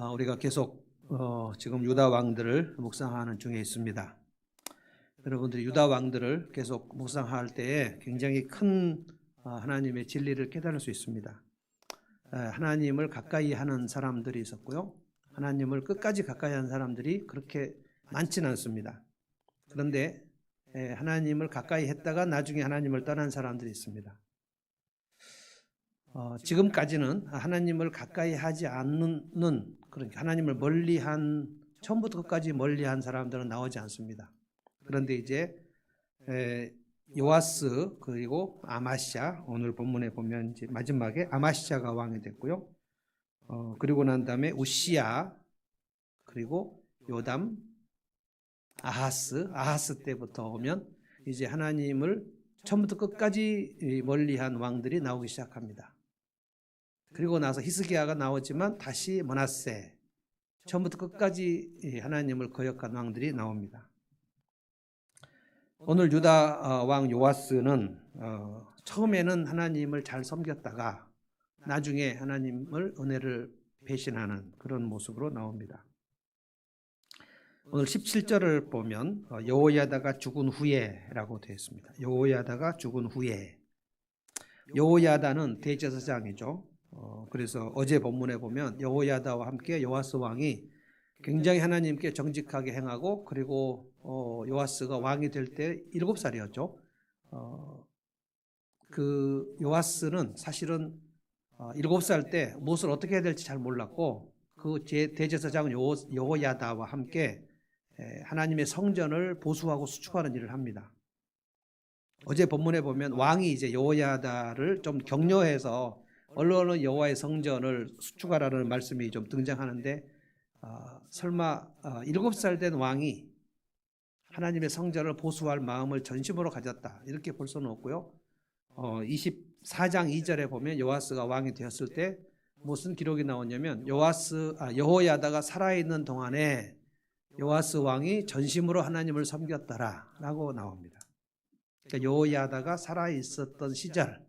우리가 계속 지금 유다 왕들을 묵상하는 중에 있습니다. 여러분들이 유다 왕들을 계속 묵상할 때에 굉장히 큰 하나님의 진리를 깨달을 수 있습니다. 하나님을 가까이 하는 사람들이 있었고요. 하나님을 끝까지 가까이 하는 사람들이 그렇게 많지는 않습니다. 그런데 하나님을 가까이 했다가 나중에 하나님을 떠난 사람들이 있습니다. 지금까지는 하나님을 가까이 하지 않는, 그러니까 하나님을 멀리한, 처음부터 끝까지 멀리한 사람들은 나오지 않습니다. 그런데 이제 요아스 그리고 아마시아, 오늘 본문에 보면 이제 마지막에 아마시아가 왕이 됐고요. 그리고 난 다음에 우시야, 그리고 요담, 아하스 때부터 오면 이제 하나님을 처음부터 끝까지 멀리한 왕들이 나오기 시작합니다. 그리고 나서 히스기야가 나오지만 다시 므낫세, 처음부터 끝까지 하나님을 거역한 왕들이 나옵니다. 오늘 유다 왕 요아스는 처음에는 하나님을 잘 섬겼다가 나중에 하나님을 은혜를 배신하는 그런 모습으로 나옵니다. 오늘 17절을 보면 여호야다가 죽은 후에라고 되어 있습니다. 여호야다가 죽은 후에. 여호야다는 대제사장이죠. 그래서 어제 본문에 보면 여호야다와 함께 요아스 왕이 굉장히 하나님께 정직하게 행하고, 그리고 요아스가 왕이 될 때 7살이었죠. 그 요아스는 사실은 7살 때 무엇을 어떻게 해야 될지 잘 몰랐고, 그 대제사장 여호야다와 함께 하나님의 성전을 보수하고 수축하는 일을 합니다. 어제 본문에 보면 왕이 이제 여호야다를 좀 격려해서 얼른 여호와의 성전을 수축하라는 말씀이 좀 등장하는데, 설마 7살 된 왕이 하나님의 성전을 보수할 마음을 전심으로 가졌다, 이렇게 볼 수는 없고요. 24장 2절에 보면 요아스가 왕이 되었을 때 무슨 기록이 나오냐면 여호야다가 살아있는 동안에 요아스 왕이 전심으로 하나님을 섬겼더라 라고 나옵니다. 그러니까 여호야다가 살아있었던 시절,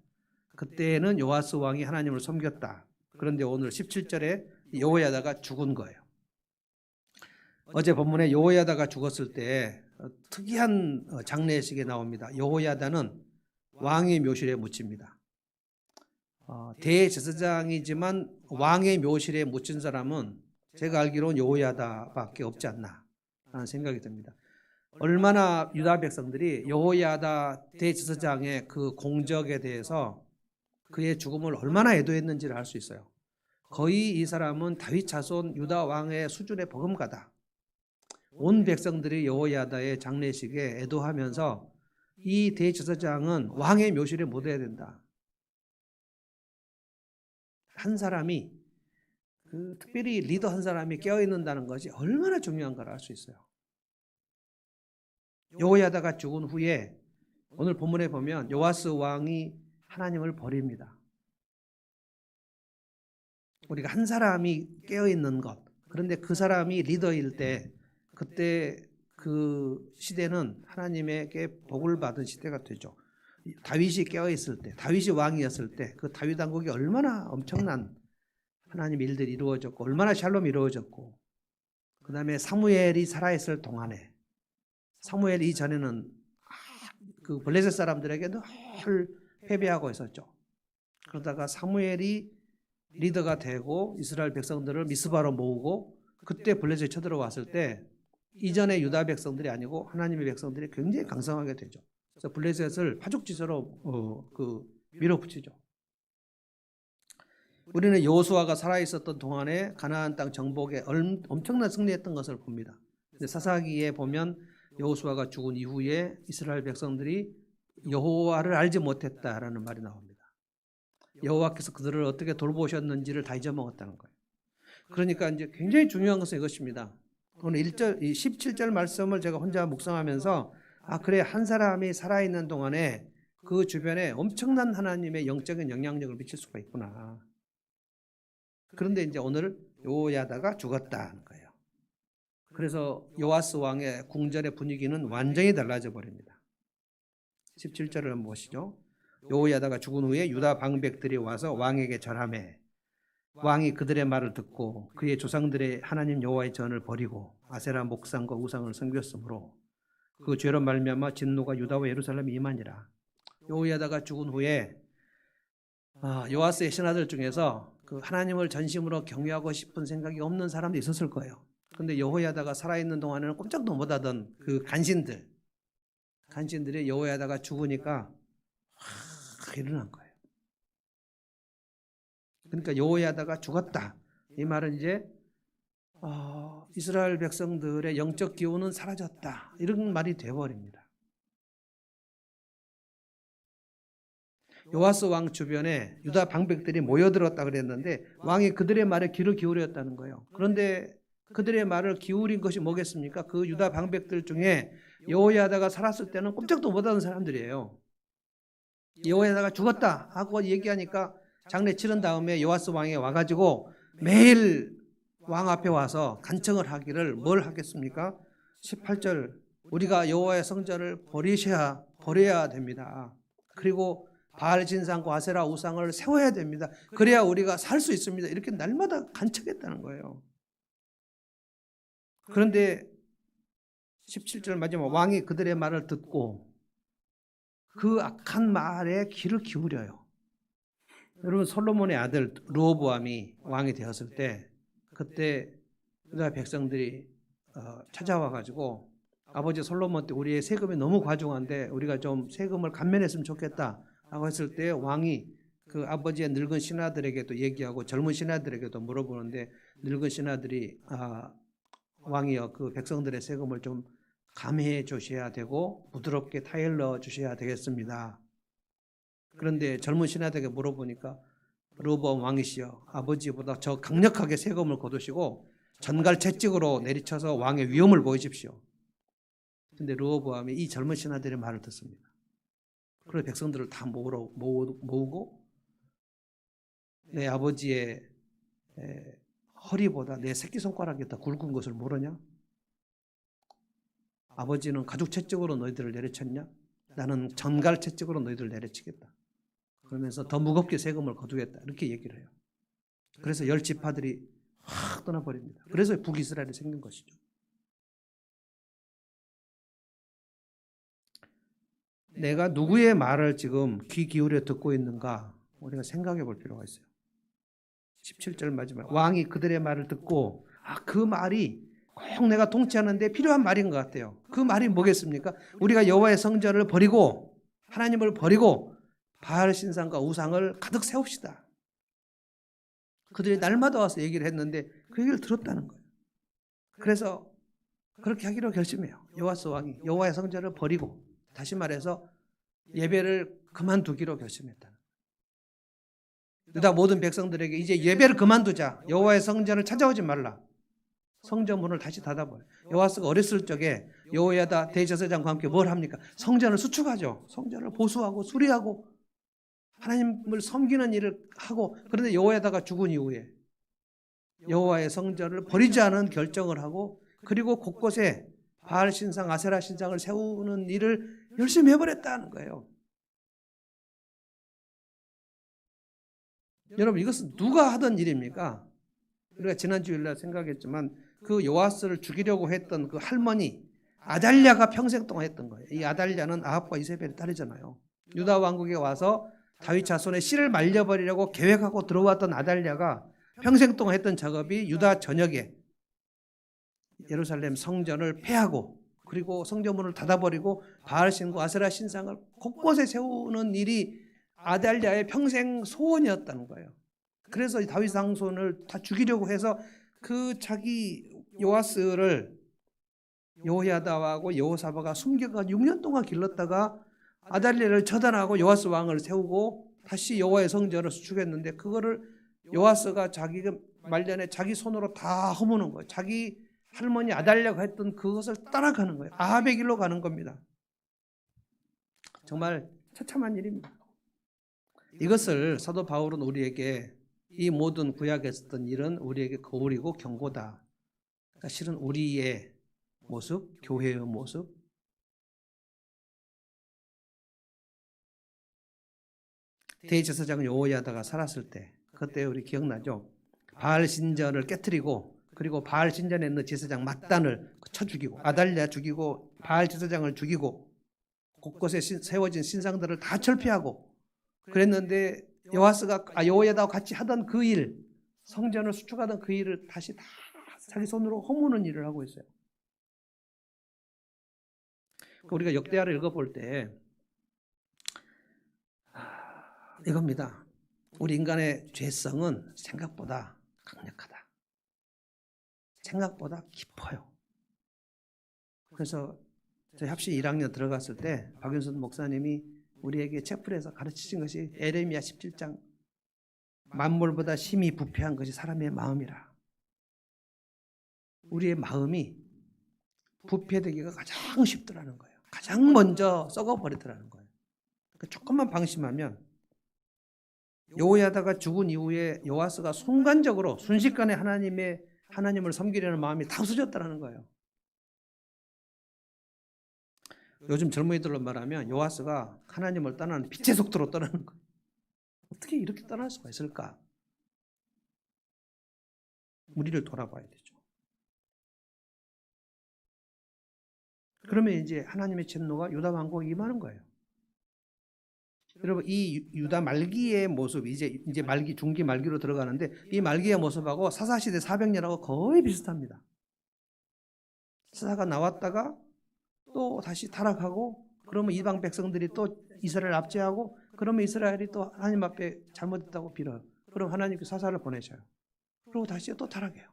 그때는 요아스 왕이 하나님을 섬겼다. 그런데 오늘 17절에 여호야다가 죽은 거예요. 어제 본문에 여호야다가 죽었을 때 특이한 장례식이 나옵니다. 여호야다는 왕의 묘실에 묻힙니다. 대제사장이지만 왕의 묘실에 묻힌 사람은 제가 알기로는 여호야다밖에 없지 않나 라는 생각이 듭니다. 얼마나 유다 백성들이 여호야다 대제사장의 그 공적에 대해서, 그의 죽음을 얼마나 애도했는지를 알 수 있어요. 거의 이 사람은 다윗 자손 유다 왕의 수준의 버금가다. 온 백성들이 여호야다의 장례식에 애도하면서 이 대제사장은 왕의 묘실에 묻어야 된다. 한 사람이, 특별히 리더 한 사람이 깨어있는다는 것이 얼마나 중요한가를 알 수 있어요. 여호야다가 죽은 후에 오늘 본문에 보면 요아스 왕이 하나님을 버립니다. 우리가 한 사람이 깨어있는 것, 그런데 그 사람이 리더일 때, 그때 그 시대는 하나님에게 복을 받은 시대가 되죠. 다윗이 깨어있을 때, 다윗이 왕이었을 때 그 다윗 왕국이 얼마나 엄청난 하나님 일들이 이루어졌고, 얼마나 샬롬이 이루어졌고, 그 다음에 사무엘이 살아있을 동안에, 사무엘 이전에는 그 블레셋 사람들에게 늘 패배하고 있었죠. 그러다가 사무엘이 리더가 되고 이스라엘 백성들을 미스바로 모으고, 그때 블레셋이 쳐들어왔을 때 이전의 유다 백성들이 아니고 하나님의 백성들이 굉장히 강성하게 되죠. 그래서 블레셋을 파죽지세로 밀어붙이죠. 우리는 여호수아가 살아있었던 동안에 가나안 땅 정복에 엄청난 승리했던 것을 봅니다. 근데 사사기에 보면 여호수아가 죽은 이후에 이스라엘 백성들이 여호와를 알지 못했다라는 말이 나옵니다. 여호와께서 그들을 어떻게 돌보셨는지를 다 잊어먹었다는 거예요. 그러니까 이제 굉장히 중요한 것은 이것입니다. 오늘 17절 말씀을 제가 혼자 묵상하면서, 그래, 한 사람이 살아있는 동안에 그 주변에 엄청난 하나님의 영적인 영향력을 미칠 수가 있구나. 그런데 이제 오늘 여호야다가 죽었다는 거예요. 그래서 요아스 왕의 궁전의 분위기는 완전히 달라져 버립니다. 17절을 한번 보시죠. 여호야다가 죽은 후에 유다 방백들이 와서 왕에게 절하매, 왕이 그들의 말을 듣고 그의 조상들의 하나님 여호와의 전을 버리고 아세라 목상과 우상을 섬겼으므로 그 죄로 말미암아 진노가 유다와 예루살렘에 임하니라. 여호야다가 죽은 후에 요아스의 신하들 중에서 그 하나님을 전심으로 경외하고 싶은 생각이 없는 사람도 있었을 거예요. 근데 여호야다가 살아있는 동안에는 꼼짝도 못하던 그 간신들이 여호야다가 죽으니까 일어난 거예요. 그러니까 여호야다가 죽었다. 이 말은 이제 이스라엘 백성들의 영적 기운은 사라졌다. 이런 말이 되어버립니다. 요아스 왕 주변에 유다 방백들이 모여들었다 그랬는데 왕이 그들의 말에 귀를 기울였다는 거예요. 그런데 그들의 말을 기울인 것이 뭐겠습니까? 그 유다 방백들 중에 여호야다가 살았을 때는 꼼짝도 못하는 사람들이에요. 여호야다가 죽었다 하고 얘기하니까 장례 치른 다음에 요아스 왕이 와가지고 매일 왕 앞에 와서 간청을 하기를 뭘 하겠습니까? 18절 우리가 여호와의 성전을 버려야 됩니다. 그리고 바알 신상과 아세라 우상을 세워야 됩니다. 그래야 우리가 살 수 있습니다. 이렇게 날마다 간청했다는 거예요. 그런데 17절 마지막 왕이 그들의 말을 듣고 그 악한 말에 귀를 기울여요. 여러분 솔로몬의 아들 르호보암이 왕이 되었을 때 그때 유다 백성들이 찾아와가지고 아버지 솔로몬 때 우리의 세금이 너무 과중한데 우리가 좀 세금을 감면했으면 좋겠다 라고 했을 때 왕이 그 아버지의 늙은 신하들에게도 얘기하고 젊은 신하들에게도 물어보는데 늙은 신하들이 왕이여 그 백성들의 세금을 좀 감해해 주셔야 되고 부드럽게 타일러 주셔야 되겠습니다. 그런데 젊은 신하들에게 물어보니까 르호보암 왕이시여 아버지보다 저 강력하게 세금을 거두시고 전갈 채찍으로 내리쳐서 왕의 위엄을 보이십시오. 그런데 르호보암이 이 젊은 신하들의 말을 듣습니다. 그래서 백성들을 다 모으고 내 아버지의 허리보다 내 새끼손가락이 더 굵은 것을 모르냐? 아버지는 가죽 채찍으로 너희들을 내리쳤냐? 나는 전갈 채찍으로 너희들을 내리치겠다. 그러면서 더 무겁게 세금을 거두겠다. 이렇게 얘기를 해요. 그래서 10지파들이 확 떠나버립니다. 그래서 북이스라엘이 생긴 것이죠. 내가 누구의 말을 지금 귀 기울여 듣고 있는가 우리가 생각해 볼 필요가 있어요. 17절 마지막 왕이 그들의 말을 듣고 그 말이 꼭 내가 통치하는데 필요한 말인 것 같아요. 그 말이 뭐겠습니까? 우리가 여호와의 성전을 버리고 하나님을 버리고 바알 신상과 우상을 가득 세웁시다. 그들이 날마다 와서 얘기를 했는데 그 얘기를 들었다는 거예요. 그래서 그렇게 하기로 결심해요. 요아스 왕이 여호와의 성전을 버리고 다시 말해서 예배를 그만두기로 결심했다는 거예요. 유다 모든 백성들에게 이제 예배를 그만두자. 여호와의 성전을 찾아오지 말라. 성전 문을 다시 닫아버려요. 요아스가 어렸을 적에 여호야다 대제사장과 함께 뭘 합니까? 성전을 수축하죠. 성전을 보수하고 수리하고 하나님을 섬기는 일을 하고 그런데 여호야다가 죽은 이후에 여호와의 성전을 버리지 않은 결정을 하고 그리고 곳곳에 바알 신상, 아세라 신상을 세우는 일을 열심히 해버렸다는 거예요. 여러분 이것은 누가 하던 일입니까? 우리가 지난 주일날 생각했지만 그 요아스를 죽이려고 했던 그 할머니 아달랴가 평생 동안 했던 거예요. 이 아달랴는 아합과 이세벨의 딸이잖아요. 유다 왕국에 와서 다윗 자손의 씨를 말려버리려고 계획하고 들어왔던 아달랴가 평생 동안 했던 작업이 유다 전역에 예루살렘 성전을 폐하고 그리고 성전문을 닫아버리고 바알신과 아세라 신상을 곳곳에 세우는 일이 아달랴의 평생 소원이었다는 거예요. 그래서 다윗 장손을 다 죽이려고 해서 그 자기 요아스를 여호야다하고 여호사바가 숨겨가 6년 동안 길렀다가 아달랴를 처단하고 요아스 왕을 세우고 다시 여호와의 성전을 수축했는데 그거를 요아스가 자기 말년에 자기 손으로 다 허무는 거예요. 자기 할머니 아달랴가 했던 그것을 따라가는 거예요. 아합의 길로 가는 겁니다. 정말 처참한 일입니다. 이것을 사도 바울은 우리에게 이 모든 구약에 있었던 일은 우리에게 거울이고 경고다. 그러니까 실은 우리의 모습, 교회의 모습, 대제사장 여호야다가 살았을 때 그때 우리 기억나죠? 바알 신전을 깨뜨리고 그리고 바알 신전에 있는 제사장 맏단을 쳐 죽이고 아달랴 죽이고 바알 제사장을 죽이고 곳곳에 세워진 신상들을 다 철폐하고 그랬는데 여호야다와 같이 하던 그 일, 성전을 수축하던 그 일을 다시 다 자기 손으로 허무는 일을 하고 있어요. 우리가 역대하를 읽어볼 때 이겁니다. 우리 인간의 죄성은 생각보다 강력하다. 생각보다 깊어요. 그래서 저희 합시 1학년 들어갔을 때 박윤선 목사님이 우리에게 채플에서 가르치신 것이 에레미야 17장 만물보다 심히 부패한 것이 사람의 마음이라. 우리의 마음이 부패되기가 가장 쉽더라는 거예요. 가장 먼저 썩어버리더라는 거예요. 조금만 방심하면 여호야다가 죽은 이후에 요아스가 순간적으로 순식간에 하나님을 섬기려는 마음이 다 없어졌다는 거예요. 요즘 젊은이들로 말하면 요아스가 하나님을 떠나는 빛의 속도로 떠나는 거예요. 어떻게 이렇게 떠날 수가 있을까? 우리를 돌아봐야 되죠. 그러면 이제 하나님의 진노가 유다 왕국에 임하는 거예요. 여러분 이 유다 말기의 모습 이제 말기 중기 말기로 들어가는데 이 말기의 모습하고 사사시대 400년하고 거의 비슷합니다. 사사가 나왔다가 또 다시 타락하고 그러면 이방 백성들이 또 이스라엘 압제하고 그러면 이스라엘이 또 하나님 앞에 잘못했다고 빌어요. 그럼 하나님께 사사를 보내셔요. 그리고 다시 또 타락해요.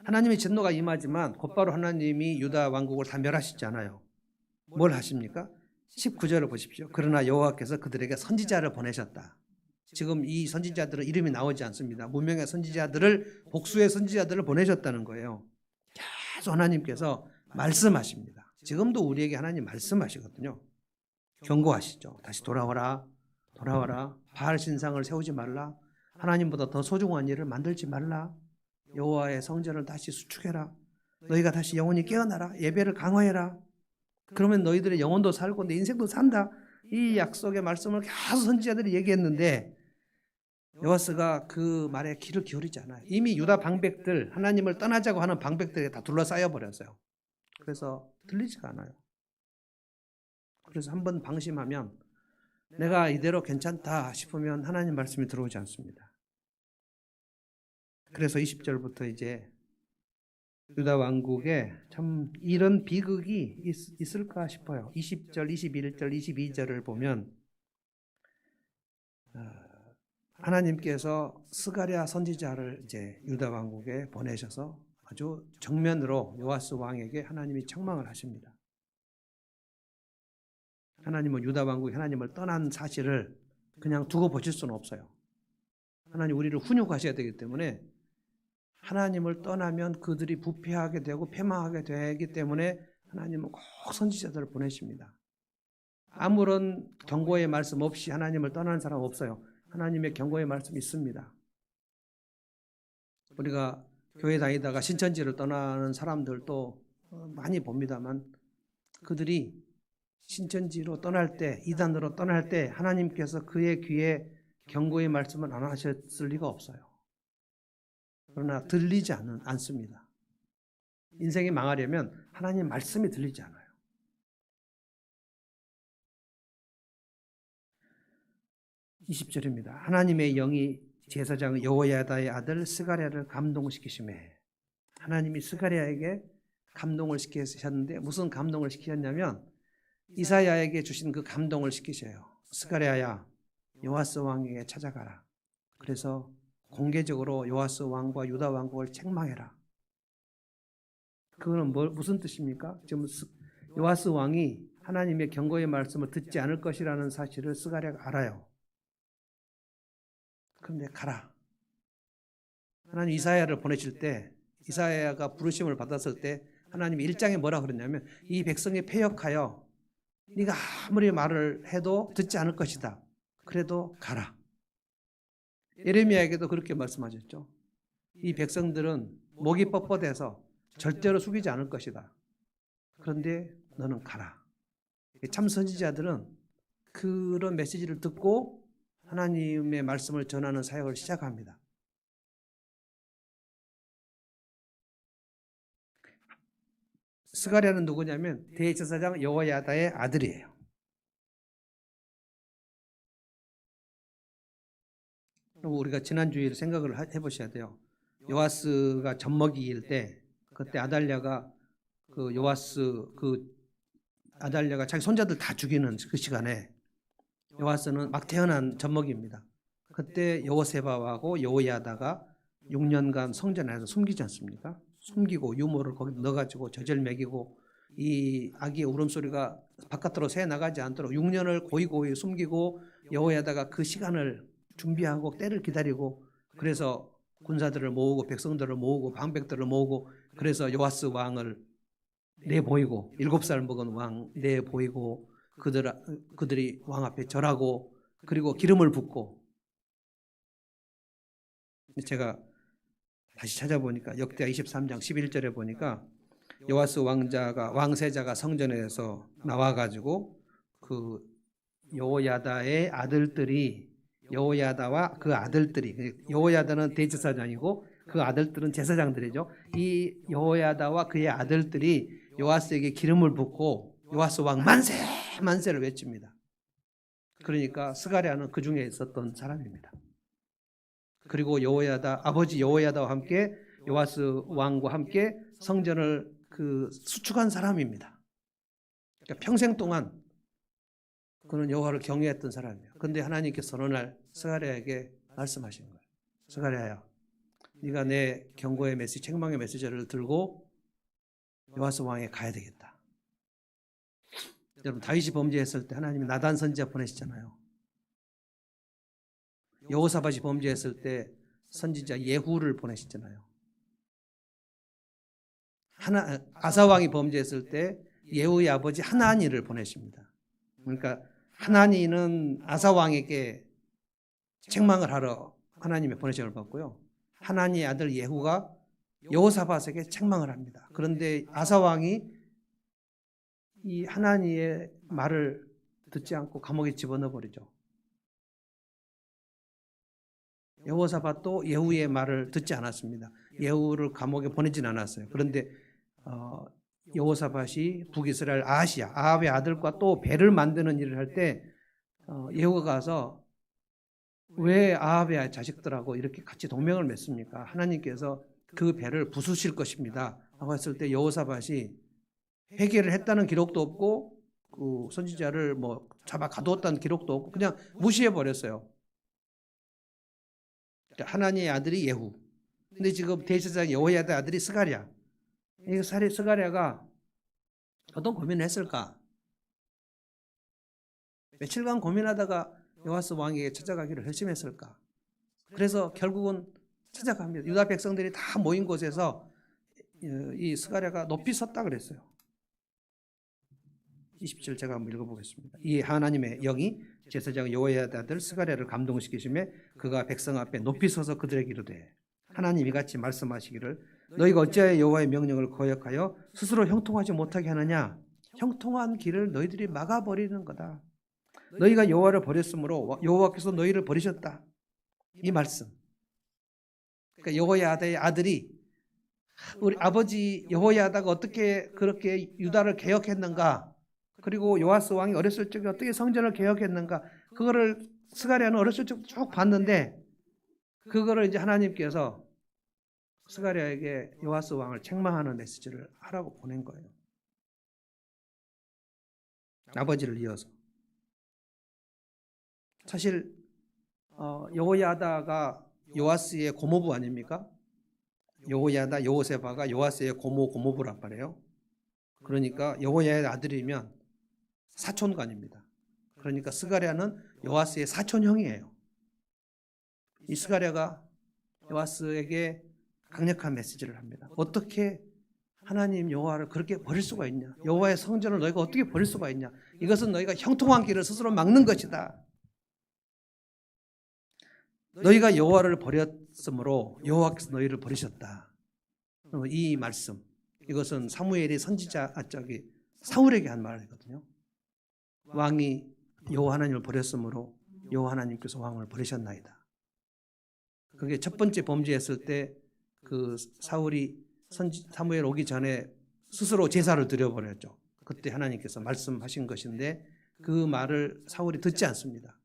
하나님의 진노가 임하지만 곧바로 하나님이 유다 왕국을 다 멸하시지 않아요. 뭘 하십니까? 19절을 보십시오. 그러나 여호와께서 그들에게 선지자를 보내셨다. 지금 이 선지자들은 이름이 나오지 않습니다. 무명의 선지자들을 복수의 선지자들을 보내셨다는 거예요. 계속 하나님께서 말씀하십니다. 지금도 우리에게 하나님 말씀하시거든요. 경고하시죠. 다시 돌아와라. 돌아와라. 바알 신상을 세우지 말라. 하나님보다 더 소중한 일을 만들지 말라. 여호와의 성전을 다시 수축해라. 너희가 다시 영혼이 깨어나라. 예배를 강화해라. 그러면 너희들의 영혼도 살고 내 인생도 산다. 이 약속의 말씀을 계속 선지자들이 얘기했는데 요아스가 그 말에 귀를 기울이지 않아요. 이미 유다 방백들, 하나님을 떠나자고 하는 방백들에 다 둘러싸여 버렸어요. 그래서 들리지가 않아요. 그래서 한번 방심하면 내가 이대로 괜찮다 싶으면 하나님 말씀이 들어오지 않습니다. 그래서 20절부터 이제 유다 왕국에 참 이런 비극이 있을까 싶어요. 20절, 21절, 22절을 보면 하나님께서 스가랴 선지자를 이제 유다 왕국에 보내셔서 아주 정면으로 요아스 왕에게 하나님이 책망을 하십니다. 하나님은 유다 왕국이 하나님을 떠난 사실을 그냥 두고 보실 수는 없어요. 하나님 우리를 훈육하셔야 되기 때문에 하나님을 떠나면 그들이 부패하게 되고 패망하게 되기 때문에 하나님은 꼭 선지자들을 보내십니다. 아무런 경고의 말씀 없이 하나님을 떠나는 사람 없어요. 하나님의 경고의 말씀이 있습니다. 우리가 교회 다니다가 신천지를 떠나는 사람들도 많이 봅니다만 그들이 신천지로 떠날 때, 이단으로 떠날 때 하나님께서 그의 귀에 경고의 말씀을 안 하셨을 리가 없어요. 그러나 들리지 않습니다. 인생이 망하려면 하나님 말씀이 들리지 않아요. 20절입니다. 하나님의 영이 제사장 여호야다의 아들 스가랴를 감동시키시매. 하나님이 스가랴에게 감동을 시키셨는데 무슨 감동을 시키셨냐면 이사야에게 주신 그 감동을 시키셔요. 스가랴야, 요아스 왕에게 찾아가라. 그래서 공개적으로 요아스 왕과 유다 왕국을 책망해라. 그거는 무슨 뜻입니까? 지금 요아스 왕이 하나님의 경고의 말씀을 듣지 않을 것이라는 사실을 스가랴가 알아요. 그런데 가라. 하나님 이사야를 보내실 때 이사야가 부르심을 받았을 때 하나님이 1장에 뭐라 그랬냐면 이 백성이 패역하여 네가 아무리 말을 해도 듣지 않을 것이다. 그래도 가라. 예레미야에게도 그렇게 말씀하셨죠. 이 백성들은 목이 뻣뻣해서 절대로 숙이지 않을 것이다. 그런데 너는 가라. 참 선지자들은 그런 메시지를 듣고 하나님의 말씀을 전하는 사역을 시작합니다. 스가랴는 누구냐면 대제사장 여호야다의 아들이에요. 우리가 지난주에 생각을 해보셔야 돼요. 요아스가 젖먹이일 때 그때 아달랴가 그 요아스 아달랴가 자기 손자들 다 죽이는 그 시간에 요아스는 막 태어난 젖먹이입니다. 그때 여호세바하고 여호야다가 6년간 성전 안에서 숨기지 않습니까? 숨기고 유모를 거기 넣어가지고 젖을 먹이고 이 아기의 울음소리가 바깥으로 새 나가지 않도록 6년을 고이고이 숨기고 여호야다가 그 시간을 준비하고 때를 기다리고 그래서 군사들을 모으고 백성들을 모으고 방백들을 모으고 그래서 요아스 왕을 내보이고 7살 먹은 왕 내보이고 그들이 왕 앞에 절하고 그리고 기름을 붓고 제가 다시 찾아보니까 역대하 23장 11절에 보니까 요아스 왕세자가 성전에서 나와가지고 그 여호야다의 아들들이 여호야다와 그 아들들이 여호야다는 대제사장이고 그 아들들은 제사장들이죠. 이 여호야다와 그의 아들들이 요아스에게 기름을 붓고 요아스 왕 만세 만세를 외칩니다. 그러니까 스가랴는 그 중에 있었던 사람입니다. 그리고 아버지 여호야다와 함께 요아스 왕과 함께 성전을 수축한 사람입니다. 그러니까 평생 동안 그는 여호와를 경외했던 사람이에요. 그런데 하나님께서 어느 날 스가랴에게 말씀하신 거예요. 스가랴야, 네가 내 경고의 메시지, 책망의 메시지를 들고 요아스 왕에 가야 되겠다. 여러분 다윗이 범죄했을 때 하나님이 나단 선지자 보내시잖아요. 여호사밧이 범죄했을 때 선지자 예후를 보내시잖아요. 아사 왕이 범죄했을 때 예후의 아버지 하나니를 보내십니다. 그러니까 하나니는 아사 왕에게 책망을 하러 하나님의 보내심을 받고요. 하나니의 아들 예후가 여호사밧에게 책망을 합니다. 그런데 아사 왕이 이 하나니의 말을 듣지 않고 감옥에 집어넣어 버리죠. 여호사밧도 예후의 말을 듣지 않았습니다. 예후를 감옥에 보내진 않았어요. 그런데 여호사밧이 북이스라엘 아합의 아들과 또 배를 만드는 일을 할 때 예후가 가서 왜 아합의 자식들하고 이렇게 같이 동맹을 맺습니까? 하나님께서 그 배를 부수실 것입니다. 라고 했을 때 여호사밧이 회개를 했다는 기록도 없고 그 선지자를 잡아 가두었다는 기록도 없고 그냥 무시해 버렸어요. 하나님의 아들이 예후. 근데 지금 대제사장 여호야다 아들이 스가랴. 이 스가랴가 어떤 고민을 했을까? 며칠간 고민하다가 요아스 왕에게 찾아가기를 결심했을까? 그래서 결국은 찾아갑니다. 유다 백성들이 다 모인 곳에서 이 스가랴가 높이 섰다 그랬어요. 20절 제가 한번 읽어보겠습니다. 이 하나님의 영이 제사장 여호야다 아들 스가랴를 감동시키시며 그가 백성 앞에 높이 서서 그들에게 이르되 하나님 이같이 말씀하시기를 너희가 어찌하여 여호와의 명령을 거역하여 스스로 형통하지 못하게 하느냐? 형통한 길을 너희들이 막아버리는 거다. 너희가 여호와를 버렸으므로 여호와께서 너희를 버리셨다. 이 말씀. 그러니까 여호야다의 아들이 우리 아버지 여호야다가 어떻게 그렇게 유다를 개혁했는가? 그리고 요아스 왕이 어렸을 적에 어떻게 성전을 개혁했는가? 그거를 스가랴는 어렸을 적 쭉 봤는데 그거를 이제 하나님께서 스가랴에게 요아스 왕을 책망하는 메시지를 하라고 보낸 거예요. 아버지를 이어서. 사실 여호야다가 요아스의 고모부 아닙니까? 여호야다, 여호세바가 요아스의 고모부란 말이에요. 그러니까 여호야의 아들이면 사촌간입니다. 그러니까 스가랴는 요아스의 사촌형이에요. 이 스가랴가 요아스에게 강력한 메시지를 합니다. 어떻게 하나님 여호와를 그렇게 버릴 수가 있냐? 여호와의 성전을 너희가 어떻게 버릴 수가 있냐? 이것은 너희가 형통한 길을 스스로 막는 것이다. 너희가 여호와를 버렸으므로 여호와께서 너희를 버리셨다. 이 말씀, 이것은 사무엘이 사울에게 한 말이거든요. 왕이 여호와 하나님을 버렸으므로 여호와 하나님께서 왕을 버리셨나이다. 그게 첫 번째 범죄했을 때 그 사울이 사무엘 오기 전에 스스로 제사를 드려버렸죠. 그때 하나님께서 말씀하신 것인데 그 말을 사울이 듣지 않습니다.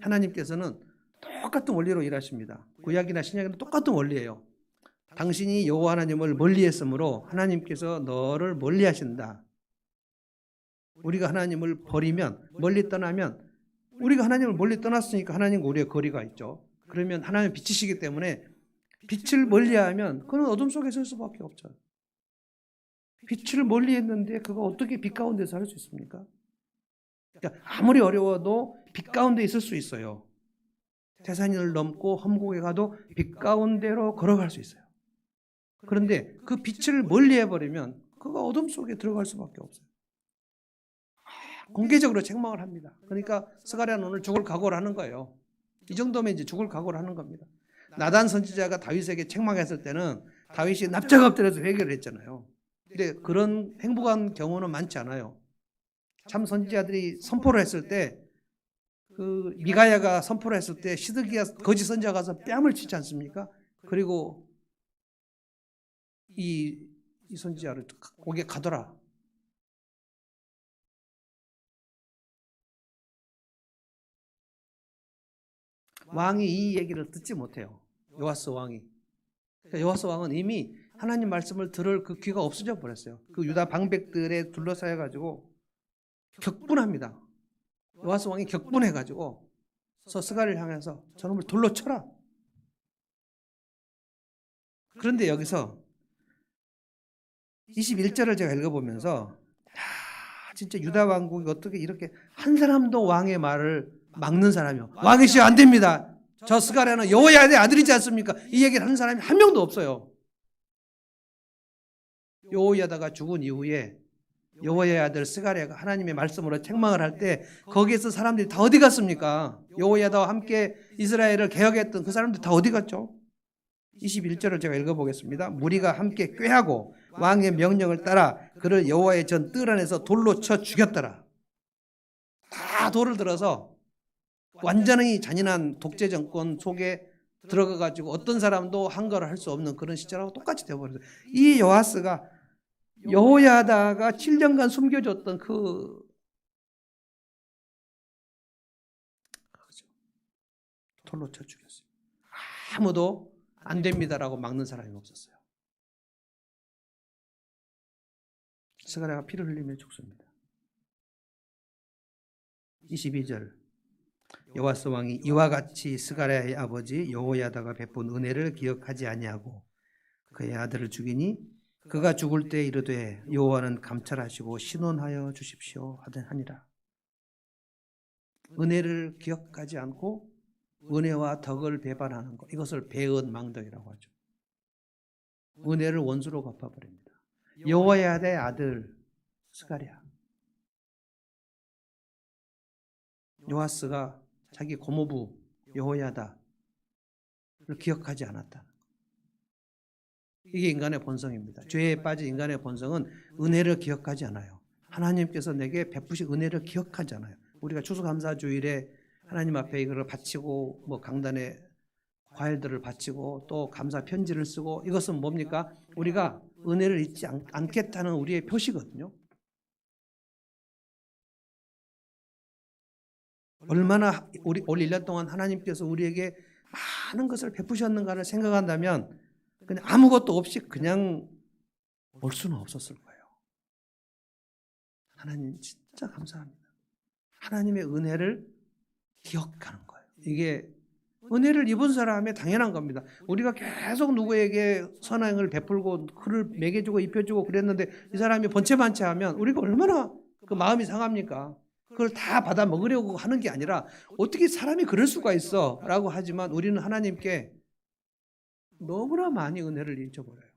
하나님께서는 똑같은 원리로 일하십니다. 구약이나 신약이나 똑같은 원리예요. 당신이 여호와 하나님을 멀리했으므로 하나님께서 너를 멀리하신다. 우리가 하나님을 버리면, 멀리 떠나면, 우리가 하나님을 멀리 떠났으니까 하나님과 우리의 거리가 있죠. 그러면 하나님 빛이시기 때문에 빛을 멀리하면 그는 어둠 속에 설 수밖에 없죠. 빛을 멀리했는데 그가 어떻게 빛 가운데 살 수 있습니까? 그러니까 아무리 어려워도 빛 가운데 있을 수 있어요. 태산을 넘고 험곡에 가도 빛 가운데로 걸어갈 수 있어요. 그런데 그 빛을 멀리해버리면 그가 어둠 속에 들어갈 수밖에 없어요. 공개적으로 책망을 합니다. 그러니까 스가랴는 오늘 죽을 각오를 하는 거예요. 이 정도면 이제 죽을 각오를 하는 겁니다. 나단 선지자가 다윗에게 책망했을 때는 다윗이 납작 엎드려서 회개를 했잖아요. 근데 그런 행복한 경우는 많지 않아요. 참 선지자들이 선포를 했을 때 그 미가야가 선포를 했을 때 시드기야 거짓 선지자가 가서 뺨을 치지 않습니까? 그리고 이 선지자를 고개 가둬라. 왕이 이 얘기를 듣지 못해요. 요아스 왕이. 그러니까 요아스 왕은 이미 하나님 말씀을 들을 그 귀가 없어져 버렸어요. 그 유다 방백들에 둘러싸여 가지고 격분합니다. 요아스 왕이 격분해 가지고 스가랴를 향해서 저놈을 돌로 쳐라. 그런데 여기서 21절을 제가 읽어보면서 진짜 유다 왕국이 어떻게 이렇게 한 사람도 왕의 말을 막는 사람이요. 왕이시여 안 됩니다. 저 스가랴는 여호야다의 아들이지 않습니까? 이 얘기를 하는 사람이 한 명도 없어요. 여호야다가 죽은 이후에 여호야의 아들 스가랴가 하나님의 말씀으로 책망을 할 때 거기에서 사람들이 다 어디 갔습니까? 여호야다와 함께 이스라엘을 개혁했던 그 사람들 다 어디 갔죠? 21절을 제가 읽어보겠습니다. 무리가 함께 꾀하고 왕의 명령을 따라 그를 여호와의 전 뜰 안에서 돌로 쳐 죽였더라. 다 돌을 들어서 완전히 잔인한 독재 정권 속에 들어가가지고 어떤 사람도 한거를 할 수 없는 그런 시절하고 똑같이 되어버렸어요. 이 요아스가 여호야다가 7년간 숨겨줬던 그 돌로 쳐 죽였어요. 아무도 안 됩니다라고 막는 사람이 없었어요. 스가랴가 피를 흘리며 죽습니다. 22절 여호와스 왕이 이와 같이 스가랴의 아버지 여호야다가 베푼 은혜를 기억하지 아니하고 그의 아들을 죽이니 그가 죽을 때 이르되 여호와는 감찰하시고 신원하여 주십시오 하니라. 은혜를 기억하지 않고 은혜와 덕을 배반하는 것, 이것을 배은망덕이라고 하죠. 은혜를 원수로 갚아버립니다. 여호야다의 아들 스가랴, 요아스가 자기 고모부 여호야다를 기억하지 않았다. 이게 인간의 본성입니다. 죄에 빠진 인간의 본성은 은혜를 기억하지 않아요. 하나님께서 내게 베푸신 은혜를 기억하지 않아요. 우리가 추수감사주일에 하나님 앞에 이거를 바치고 뭐 강단에 과일들을 바치고 또 감사 편지를 쓰고 이것은 뭡니까? 우리가 은혜를 잊지 않겠다는 우리의 표시거든요. 얼마나 올 1년 동안 하나님께서 우리에게 많은 것을 베푸셨는가를 생각한다면 그냥 아무것도 없이 그냥 올 수는 없었을 거예요. 하나님 진짜 감사합니다. 하나님의 은혜를 기억하는 거예요. 이게 은혜를 입은 사람의 당연한 겁니다. 우리가 계속 누구에게 선행을 베풀고 그를 먹여주고 입혀주고 그랬는데 이 사람이 번체반체하면 우리가 얼마나 그 마음이 상합니까? 그걸 다 받아 먹으려고 하는 게 아니라 어떻게 사람이 그럴 수가 있어? 라고 하지만 우리는 하나님께 너무나 많이 은혜를 잊어버려요.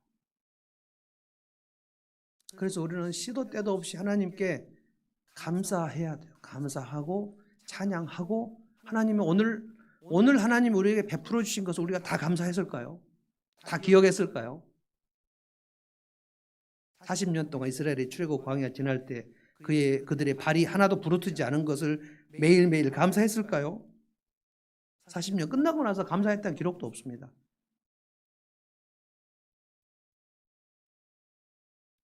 그래서 우리는 시도 때도 없이 하나님께 감사해야 돼요. 감사하고 찬양하고 하나님은 오늘 하나님이 우리에게 베풀어 주신 것을 우리가 다 감사했을까요? 다 기억했을까요? 40년 동안 이스라엘이 출애굽 광야 지날 때 그들의 발이 하나도 부르트지 않은 것을 매일매일 감사했을까요? 40년 끝나고 나서 감사했다는 기록도 없습니다.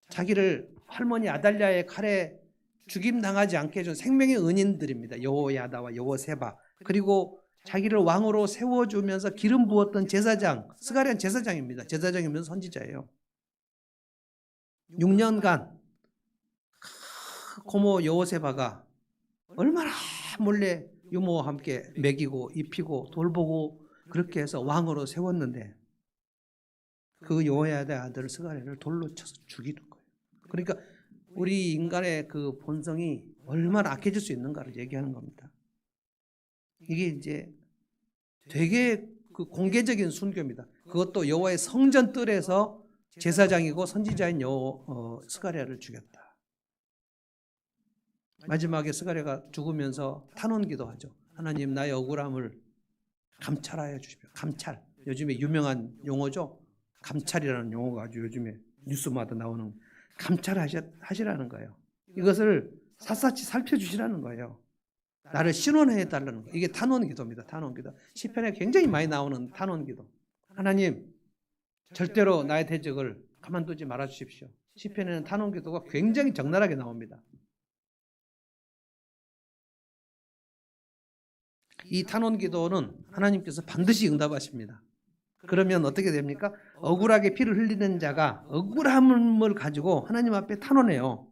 자기를 할머니 아달랴의 칼에 죽임당하지 않게 해준 생명의 은인들입니다. 여호야다와 여호세바, 그리고 자기를 왕으로 세워주면서 기름 부었던 제사장, 스가랴는 제사장입니다. 제사장이면서 선지자예요. 6년간 고모 여호세바가 얼마나 몰래 유모와 함께 먹이고 입히고 돌보고 그렇게 해서 왕으로 세웠는데 그 여호야다의 아들 스가랴를 돌로 쳐서 죽이는 거예요. 그러니까 우리 인간의 그 본성이 얼마나 악해질 수 있는가를 얘기하는 겁니다. 이게 이제 되게 그 공개적인 순교입니다. 그것도 여호와의 성전 뜰에서 제사장이고 선지자인 스가랴를 죽였다. 마지막에 스가랴가 죽으면서 탄원기도 하죠. 하나님, 나의 억울함을 감찰하여 주십시오. 감찰. 요즘에 유명한 용어죠. 감찰이라는 용어가 아주 요즘에 뉴스마다 나오는, 감찰하시라는 거예요. 이것을 샅샅이 살펴주시라는 거예요. 나를 신원해 달라는 거예요. 이게 탄원기도입니다. 탄원기도. 시편에 굉장히 많이 나오는 탄원기도. 하나님, 절대로 나의 대적을 가만두지 말아 주십시오. 시편에는 탄원기도가 굉장히 적나라하게 나옵니다. 이 탄원기도는 하나님께서 반드시 응답하십니다. 그러면 어떻게 됩니까? 억울하게 피를 흘리는 자가 억울함을 가지고 하나님 앞에 탄원해요.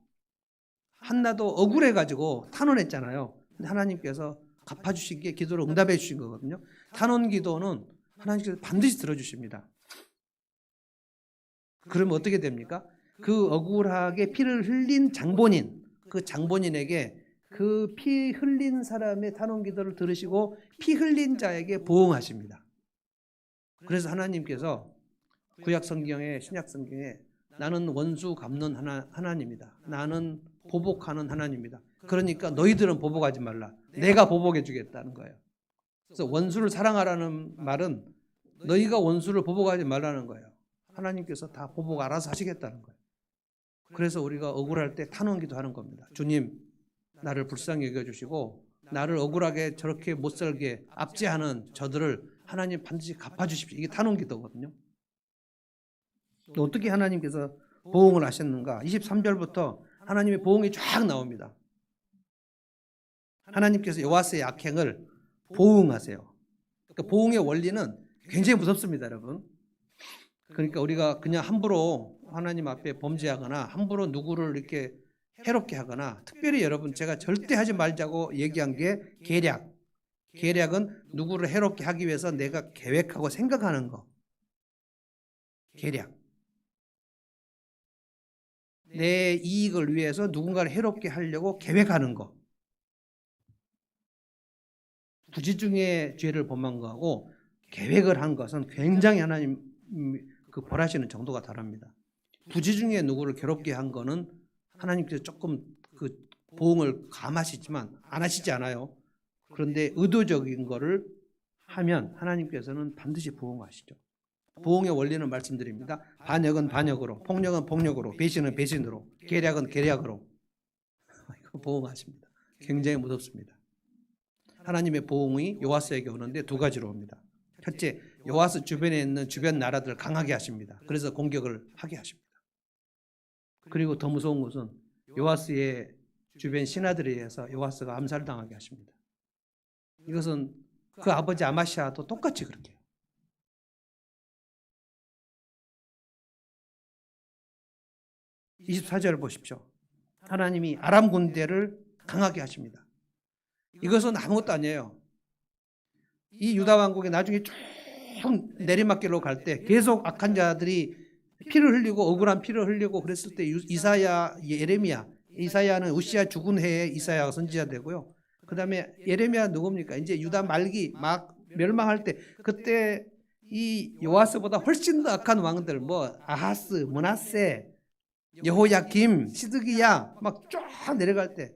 한나도 억울해가지고 탄원했잖아요. 근데 하나님께서 갚아주신 게 기도를 응답해 주신 거거든요. 탄원기도는 하나님께서 반드시 들어주십니다. 그러면 어떻게 됩니까? 그 억울하게 피를 흘린 장본인, 그 장본인에게 그 피 흘린 사람의 탄원기도를 들으시고 피 흘린 자에게 보응하십니다. 그래서 하나님께서 구약 성경에, 신약 성경에 나는 원수 갚는 하나님이다. 나는 보복하는 하나님이다. 그러니까 너희들은 보복하지 말라. 내가 보복해 주겠다는 거예요. 그래서 원수를 사랑하라는 말은 너희가 원수를 보복하지 말라는 거예요. 하나님께서 다 보복 알아서 하시겠다는 거예요. 그래서 우리가 억울할 때 탄원기도 하는 겁니다. 주님, 나를 불쌍히 여겨주시고 나를 억울하게 저렇게 못살게 압제하는 저들을 하나님 반드시 갚아주십시오. 이게 탄원기도거든요. 어떻게 하나님께서 보응을 하셨는가? 23절부터 하나님의 보응이 쫙 나옵니다. 하나님께서 여호와스의 악행을 보응하세요. 그러니까 보응의 원리는 굉장히 무섭습니다, 여러분. 그러니까 우리가 그냥 함부로 하나님 앞에 범죄하거나 함부로 누구를 이렇게 해롭게 하거나, 특별히 여러분 제가 절대 하지 말자고 얘기한 게 계략. 계략은 누구를 해롭게 하기 위해서 내가 계획하고 생각하는 거. 계략. 내 이익을 위해서 누군가를 해롭게 하려고 계획하는 거. 부지중에 죄를 범한 거하고 계획을 한 것은 굉장히 하나님 그 벌하시는 정도가 다릅니다. 부지중에 누구를 괴롭게 한 거는 하나님께서 조금 그 보응을 감하시지만 안 하시지 않아요. 그런데 의도적인 거를 하면 하나님께서는 반드시 보응하시죠. 보응의 원리는 말씀드립니다. 반역은 반역으로, 폭력은 폭력으로, 배신은 배신으로, 계략은 계략으로 보응하십니다. 굉장히 무섭습니다. 하나님의 보응이 요아스에게 오는데 두 가지로 옵니다. 첫째, 요아스 주변에 있는 주변 나라들을 강하게 하십니다. 그래서 공격을 하게 하십니다. 그리고 더 무서운 것은 요아스의 주변 신하들에 의해서 요아스가 암살당하게 하십니다. 이것은 그 아버지 아마시아도 똑같이 그렇게 해요. (24절) 보십시오. 하나님이 아람 군대를 강하게 하십니다. 이것은 아무것도 아니에요. 이 유다 왕국이 나중에 쭉 내리막길로 갈 때 계속 악한 자들이 피를 흘리고 억울한 피를 흘리고 그랬을 때 이사야, 예레미야, 이사야는 우시야 죽은 해에 이사야가 선지자 되고요. 그 다음에 예레미야 누굽니까? 이제 유다 말기 막 멸망할 때 그때 이 요아스보다 훨씬 더 악한 왕들 뭐 아하스, 므낫세, 여호야김, 시드기야 막 쫙 내려갈 때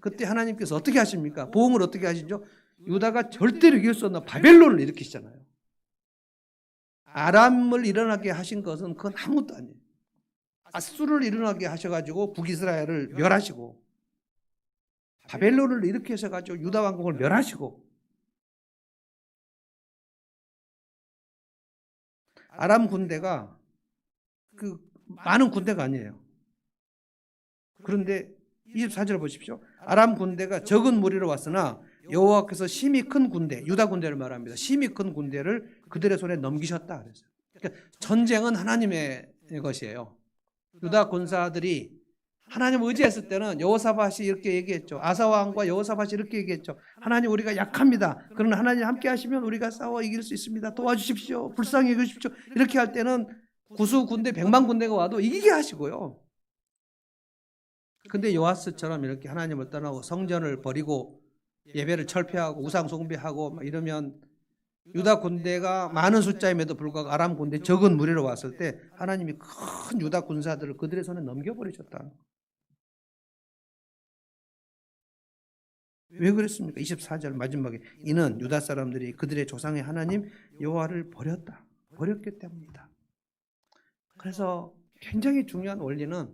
그때 하나님께서 어떻게 하십니까? 보응을 어떻게 하시죠? 유다가 절대로 이길 수 없는 바벨론을 일으키시잖아요. 아람을 일어나게 하신 것은 그건 아무것도 아니에요. 아수르를 일어나게 하셔가지고 북이스라엘을 멸하시고 바벨론을 일으키셔가지고 유다 왕국을 멸하시고 아람 군대가 그 많은 군대가 아니에요. 그런데 24절 보십시오. 아람 군대가 적은 무리로 왔으나 여호와께서 심히 큰 군대, 유다 군대를 말합니다. 심히 큰 군대를 그들의 손에 넘기셨다 그랬어요. 그러니까 전쟁은 하나님의 것이에요. 유다 군사들이 하나님 의지했을 때는 여호사밧이 이렇게 얘기했죠. 아사 왕과 여호사밧이 이렇게 얘기했죠. 하나님 우리가 약합니다. 그러나 하나님 함께 하시면 우리가 싸워 이길 수 있습니다. 도와주십시오. 불쌍히 여기십시오. 이렇게 할 때는 구수 군대 100만 군대가 와도 이기게 하시고요. 근데 요아스처럼 이렇게 하나님을 떠나고 성전을 버리고 예배를 철폐하고 우상 숭배하고 막 이러면 유다 군대가 많은 숫자임에도 불구하고 아람 군대 적은 무리로 왔을 때 하나님이 큰 유다 군사들을 그들의 손에 넘겨버리셨다. 왜 그랬습니까? 24절 마지막에 이는 유다 사람들이 그들의 조상의 하나님 여호와를 버렸기 때문이다. 그래서 굉장히 중요한 원리는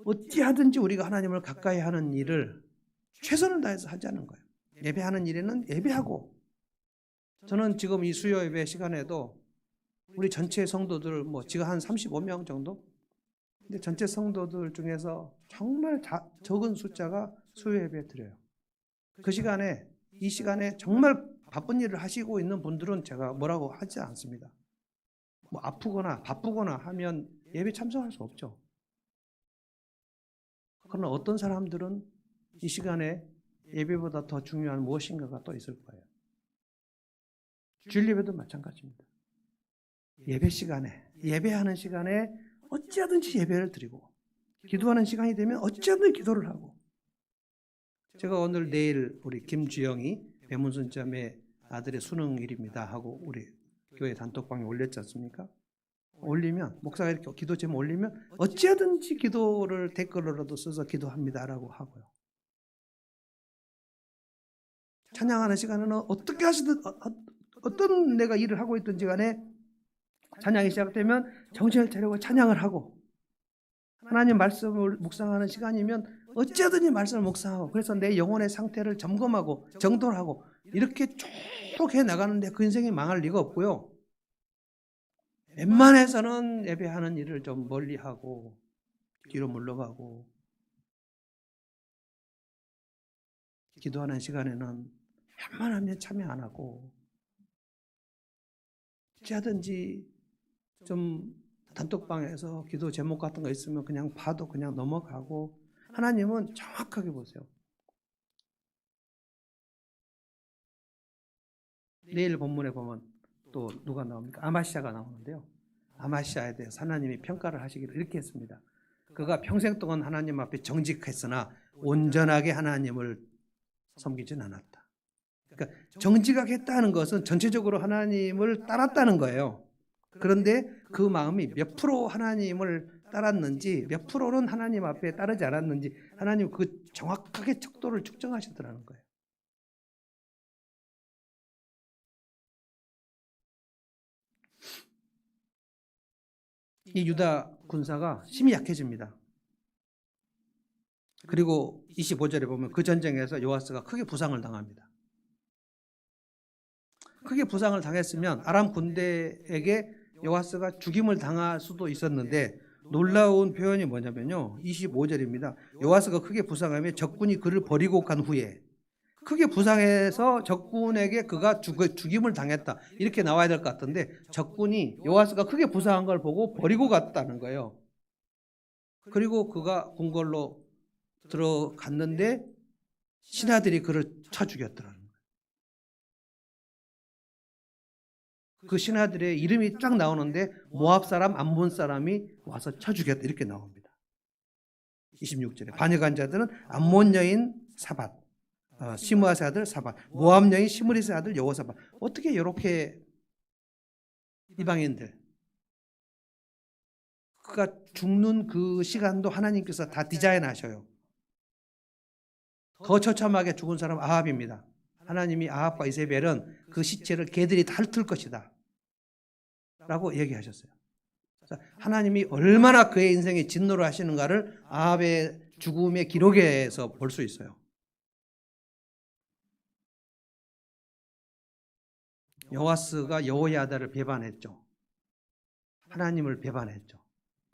어찌하든지 우리가 하나님을 가까이 하는 일을 최선을 다해서 하자는 거예요. 예배하는 일에는 예배하고, 저는 지금 이 수요 예배 시간에도 우리 전체 성도들 지금 한 35명 정도? 근데 전체 성도들 중에서 정말 적은 숫자가 수요 예배 드려요. 그 시간에, 이 시간에 정말 바쁜 일을 하시고 있는 분들은 제가 뭐라고 하지 않습니다. 아프거나 바쁘거나 하면 예배 참석할 수 없죠. 그러나 어떤 사람들은 이 시간에 예배보다 더 중요한 무엇인가가 또 있을 거예요. 주일 예배도 마찬가지입니다. 예배 시간에, 예배하는 시간에 어찌하든지 예배를 드리고, 기도하는 시간이 되면 어찌하든지 기도를 하고. 제가 오늘 내일 우리 김주영이 배문순점의 아들의 수능일입니다 하고 우리 교회 단톡방에 올렸지 않습니까? 올리면 목사가 이렇게 기도 제목 올리면 어찌하든지 기도를 댓글로라도 써서 기도합니다라고 하고요. 찬양하는 시간에는 어떻게 하시든 어떤 내가 일을 하고 있든지 간에 찬양이 시작되면 정신을 차리고 찬양을 하고, 하나님 말씀을 묵상하는 시간이면 어찌하든지 말씀을 묵상하고, 그래서 내 영혼의 상태를 점검하고 정돈하고 이렇게 쭉 해나가는데 그 인생이 망할 리가 없고요. 웬만해서는 예배하는 일을 좀 멀리하고 뒤로 물러가고, 기도하는 시간에는 웬만하면 참여 안 하고, 어찌하든지 좀 단톡방에서 기도 제목 같은 거 있으면 그냥 봐도 그냥 넘어가고, 하나님은 정확하게 보세요. 내일 본문에 보면 또 누가 나옵니까? 아마시아가 나오는데요. 아마시아에 대해서 하나님이 평가를 하시기를 이렇게 했습니다. 그가 평생 동안 하나님 앞에 정직했으나 온전하게 하나님을 섬기진 않았다. 그러니까 정직하겠다는 것은 전체적으로 하나님을 따랐다는 거예요. 그런데 그 마음이 몇 프로 하나님을 따랐는지, 몇 프로는 하나님 앞에 따르지 않았는지 하나님 그 정확하게 척도를 측정하시더라는 거예요. 이 유다 군사가 심히 약해집니다. 그리고 25절에 보면 그 전쟁에서 요아스가 크게 부상을 당합니다. 크게 부상을 당했으면 아람 군대에게 요아스가 죽임을 당할 수도 있었는데, 놀라운 표현이 뭐냐면요, 25절입니다. 요아스가 크게 부상하며 적군이 그를 버리고 간 후에, 크게 부상해서 적군에게 그가 죽임을 당했다 이렇게 나와야 될 것 같은데, 적군이 요아스가 크게 부상한 걸 보고 버리고 갔다는 거예요. 그리고 그가 궁궐로 들어갔는데 신하들이 그를 쳐 죽였더라는 거예요. 그 신하들의 이름이 쫙 나오는데 모압 사람, 암몬 사람이 와서 쳐 죽였다 이렇게 나옵니다. 26절에 반역한 자들은 암몬 여인 사밧, 시므아스의 아들 사밧, 모압 여인 시므리스의 아들 여호사밧. 어떻게 이렇게 이방인들, 그가 죽는 그 시간도 하나님께서 다 디자인하셔요. 더 처참하게 죽은 사람 아합입니다. 하나님이 아합과 이세벨은 그 시체를 개들이 다 핥을 것이다 라고 얘기하셨어요. 하나님이 얼마나 그의 인생에 진노를 하시는가를 아합의 죽음의 기록에서 볼 수 있어요. 요아스가 여호야다를 배반했죠. 하나님을 배반했죠.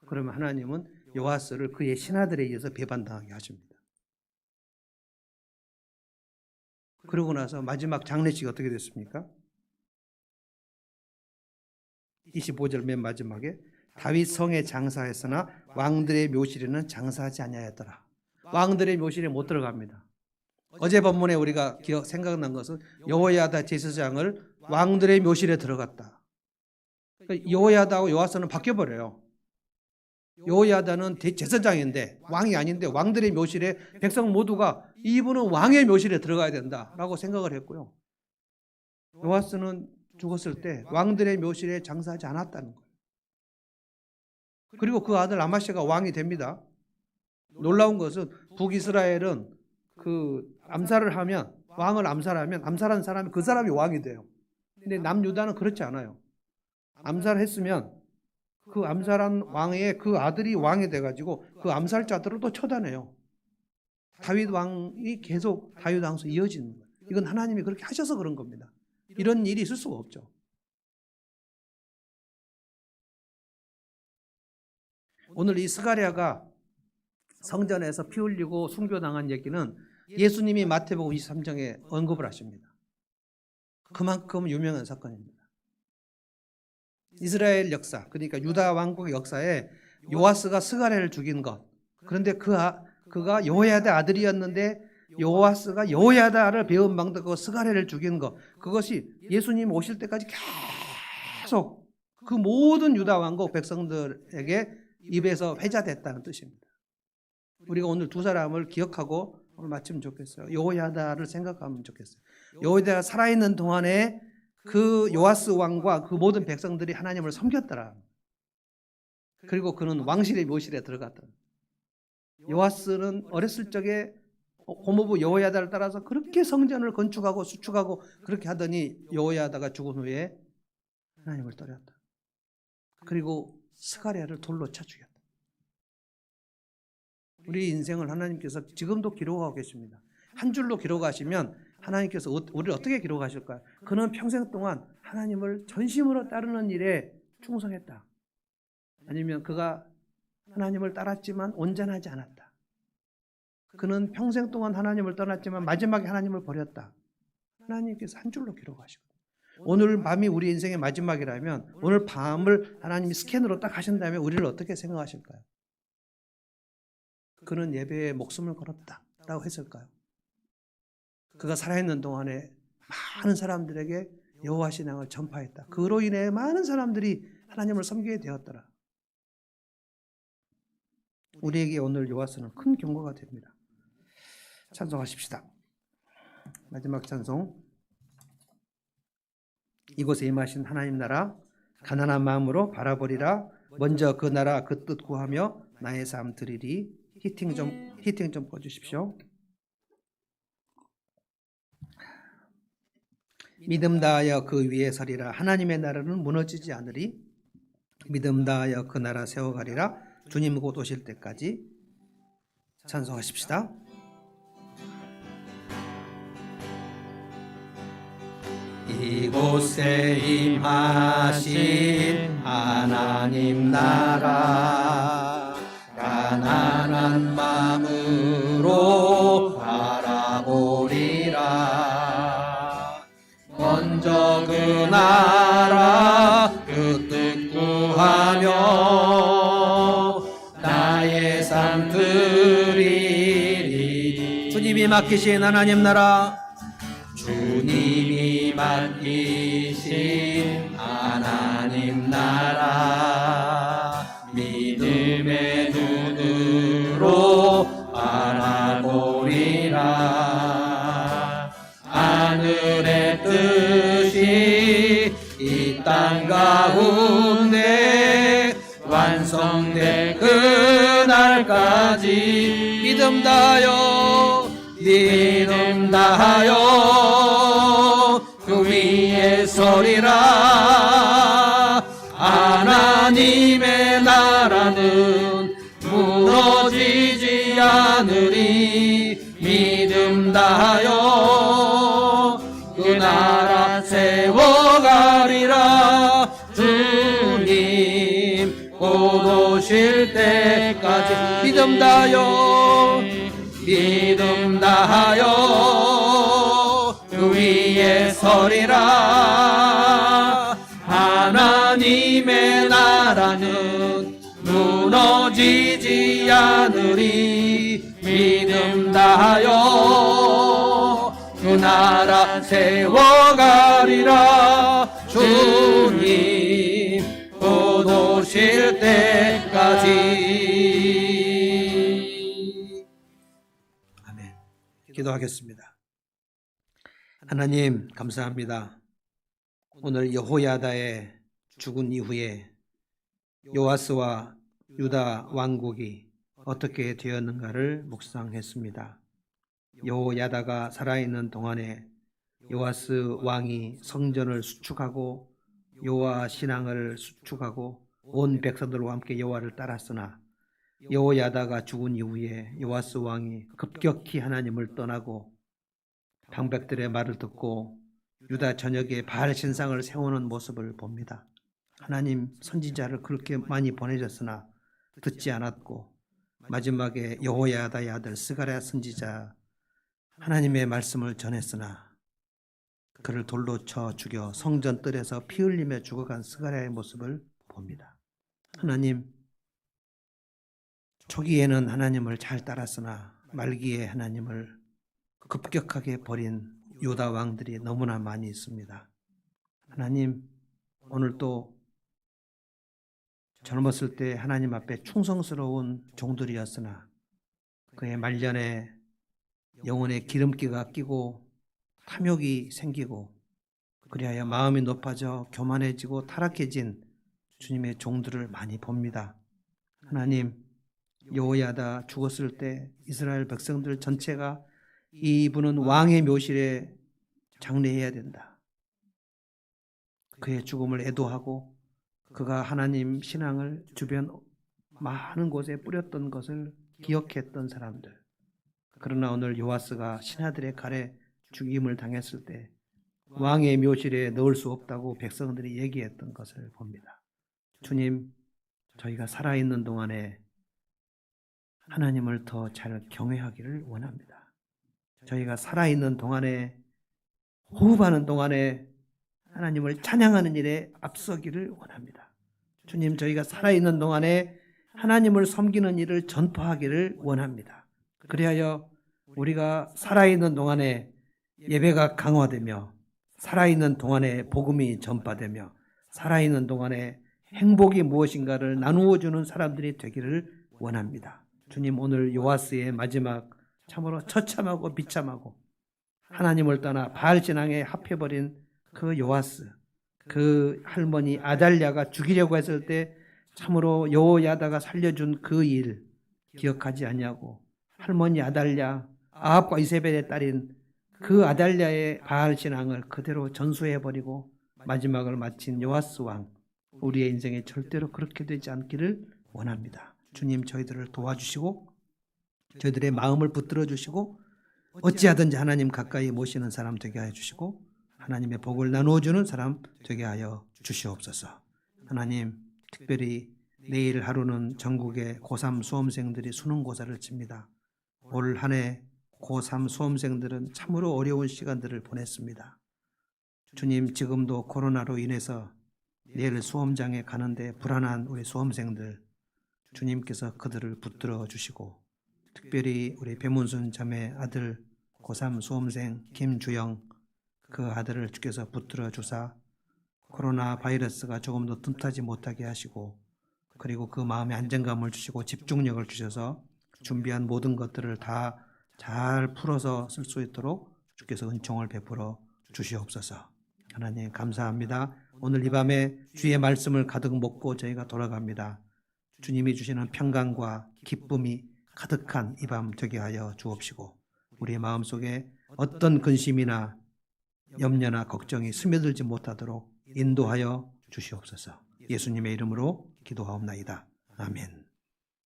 그러면 하나님은 요아스를 그의 신하들에 의해서 배반당하게 하십니다. 그러고 나서 마지막 장례식이 어떻게 됐습니까? 25절 맨 마지막에 다윗 성에 장사했으나 왕들의 묘실에는 장사하지 아니하였더라. 왕들의 묘실에 못 들어갑니다. 어제 본문에 우리가 생각난 것은 여호야다 제사장을 왕들의 묘실에 들어갔다. 여호야다하고 요아스는 바뀌어버려요. 여호야다는 제사장인데 왕이 아닌데 왕들의 묘실에 백성 모두가 이분은 왕의 묘실에 들어가야 된다라고 생각을 했고요. 요아스는 죽었을 때 왕들의 묘실에 장사하지 않았다는 거예요. 그리고 그 아들 아마시아가 왕이 됩니다. 놀라운 것은 북이스라엘은 그 암살을 하면 왕을 암살하면 암살한 사람이 그 사람이 왕이 돼요. 근데 남유다는 그렇지 않아요. 암살했으면 그 암살한 왕의 그 아들이 왕이 돼가지고 그 암살자들을 또 처단해요. 다윗 왕이 계속 다윗 왕수 이어지는 거예요. 이건 하나님이 그렇게 하셔서 그런 겁니다. 이런 일이 있을 수가 없죠. 오늘 이 스가랴가 성전에서 피 흘리고 순교당한 얘기는 예수님이 마태복음 23장에 언급을 하십니다. 그만큼 유명한 사건입니다. 이스라엘 역사, 그러니까 유다 왕국의 역사에 요아스가 스가랴를 죽인 것, 그런데 그가 여호야다 아들이었는데 요아스가 여호야다를 배은망덕하고 스가랴를 죽인 것, 그것이 예수님 오실 때까지 계속 그 모든 유다 왕국 백성들에게 입에서 회자됐다는 뜻입니다. 우리가 오늘 두 사람을 기억하고 오늘 마치면 좋겠어요. 여호야다를 생각하면 좋겠어요. 여호야다가 살아있는 동안에 그 요아스 왕과 그 모든 백성들이 하나님을 섬겼더라. 그리고 그는 왕실의 묘실에 들어갔다. 요아스는 어렸을 적에 고모부 여호야다를 따라서 그렇게 성전을 건축하고 수축하고 그렇게 하더니 여호야다가 죽은 후에 하나님을 떠났다. 그리고 스가랴를 돌로 쳐 죽였다. 우리 인생을 하나님께서 지금도 기록하고 계십니다. 한 줄로 기록하시면 하나님께서 우리를 어떻게 기록하실까요? 그는 평생 동안 하나님을 전심으로 따르는 일에 충성했다. 아니면 그가 하나님을 따랐지만 온전하지 않았다. 그는 평생 동안 하나님을 떠났지만 마지막에 하나님을 버렸다. 하나님께서 한 줄로 기록하시고 오늘 밤이 우리 인생의 마지막이라면 오늘 밤을 하나님이 스캔으로 딱 하신다면 우리를 어떻게 생각하실까요? 그는 예배에 목숨을 걸었다라고 했을까요? 그가 살아있는 동안에 많은 사람들에게 여호와 신앙을 전파했다. 그로 인해 많은 사람들이 하나님을 섬기게 되었더라. 우리에게 오늘 요아스는 큰 경고가 됩니다. 찬송하십시다. 마지막 찬송. 이곳에 임하신 하나님 나라 가난한 마음으로 바라보리라. 먼저 그 나라 그 뜻 구하며 나의 삶 드리리. 히팅 좀 꺼주십시오. 믿음 다하여 그 위에 서리라. 하나님의 나라는 무너지지 않으리. 믿음 다하여 그 나라 세워가리라. 주님 곧 오실 때까지. 찬송하십시다. 이곳에 임하신 하나님 나라 가난한 마음으로 바라보리라. 먼저 그 나라 그 뜻 구하며 나의 삶 드리리. 주님이 맡기신 하나님 나라, 주님이 맡기신 하나님 나라, 믿음의 눈으로 바라보리라. 하늘의 뜻이 이 땅 가운데 완성될 그날까지 믿음 다하여 그 위에 서리라. 하나님의 않으리 믿음 다하여 그 나라 세워가리라. 주님 곧 오실 때까지 믿음 다하여 믿음 다하여 그 위에 서리라. 하나님의 나라는 무너지지 않으리 믿음 다하여 그 나라 세워가리라. 주님 곧 오실 때까지. 아멘. 기도하겠습니다. 하나님 감사합니다. 오늘 여호야다의 죽은 이후에 요아스와 유다 왕국이 어떻게 되었는가를 묵상했습니다. 여호야다가 살아있는 동안에 요아스 왕이 성전을 수축하고 여호와 신앙을 수축하고 온 백성들과 함께 여호와를 따랐으나 여호야다가 죽은 이후에 요아스 왕이 급격히 하나님을 떠나고 방백들의 말을 듣고 유다 전역에 바알 신상을 세우는 모습을 봅니다. 하나님 선지자를 그렇게 많이 보내셨으나 듣지 않았고 마지막에 여호야다의 아들 스가랴 선지자 하나님의 말씀을 전했으나 그를 돌로 쳐 죽여 성전 뜰에서 피 흘리며 죽어간 스가랴의 모습을 봅니다. 하나님, 초기에는 하나님을 잘 따랐으나 말기에 하나님을 급격하게 버린 유다 왕들이 너무나 많이 있습니다. 하나님, 오늘 또 젊었을 때 하나님 앞에 충성스러운 종들이었으나 그의 말년에 영혼에 기름기가 끼고 탐욕이 생기고 그리하여 마음이 높아져 교만해지고 타락해진 주님의 종들을 많이 봅니다. 하나님, 여호야다 죽었을 때 이스라엘 백성들 전체가 이분은 왕의 묘실에 장례해야 된다. 그의 죽음을 애도하고 그가 하나님 신앙을 주변 많은 곳에 뿌렸던 것을 기억했던 사람들. 그러나 오늘 요아스가 신하들의 칼에 죽임을 당했을 때 왕의 묘실에 넣을 수 없다고 백성들이 얘기했던 것을 봅니다. 주님, 저희가 살아있는 동안에 하나님을 더 잘 경외하기를 원합니다. 저희가 살아있는 동안에 호흡하는 동안에 하나님을 찬양하는 일에 앞서기를 원합니다. 주님, 저희가 살아있는 동안에 하나님을 섬기는 일을 전파하기를 원합니다. 그리하여 우리가 살아있는 동안에 예배가 강화되며 살아있는 동안에 복음이 전파되며 살아있는 동안에 행복이 무엇인가를 나누어주는 사람들이 되기를 원합니다. 주님, 오늘 요아스의 마지막 참으로 처참하고 비참하고 하나님을 떠나 바알 신앙에 합해버린 그 요아스, 그 할머니 아달랴가 죽이려고 했을 때 참으로 여호야다가 살려준 그 일 기억하지 않냐고, 할머니 아달랴, 아합과 이세벨의 딸인 그 아달랴의 바알 신앙을 그대로 전수해버리고 마지막을 마친 요아스 왕, 우리의 인생에 절대로 그렇게 되지 않기를 원합니다. 주님, 저희들을 도와주시고 저희들의 마음을 붙들어 주시고 어찌하든지 하나님 가까이 모시는 사람 되게 하여 주시고 하나님의 복을 나누어주는 사람 되게 하여 주시옵소서. 하나님, 특별히 내일 하루는 전국의 고3 수험생들이 수능고사를 칩니다. 올 한 해 고3 수험생들은 참으로 어려운 시간들을 보냈습니다. 주님, 지금도 코로나로 인해서 내일 수험장에 가는데 불안한 우리 수험생들, 주님께서 그들을 붙들어 주시고 특별히 우리 배문순 자매 아들 고3 수험생 김주영, 그 아들을 주께서 붙들어 주사 코로나 바이러스가 조금 더 틈타지 못하게 하시고 그리고 그 마음에 안정감을 주시고 집중력을 주셔서 준비한 모든 것들을 다 잘 풀어서 쓸 수 있도록 주께서 은총을 베풀어 주시옵소서. 하나님 감사합니다. 오늘 이 밤에 주의 말씀을 가득 먹고 저희가 돌아갑니다. 주님이 주시는 평강과 기쁨이 가득한 이 밤 되게 하여 주옵시고 우리의 마음속에 어떤 근심이나 염려나 걱정이 스며들지 못하도록 인도하여 주시옵소서. 예수님의 이름으로 기도하옵나이다. 아멘.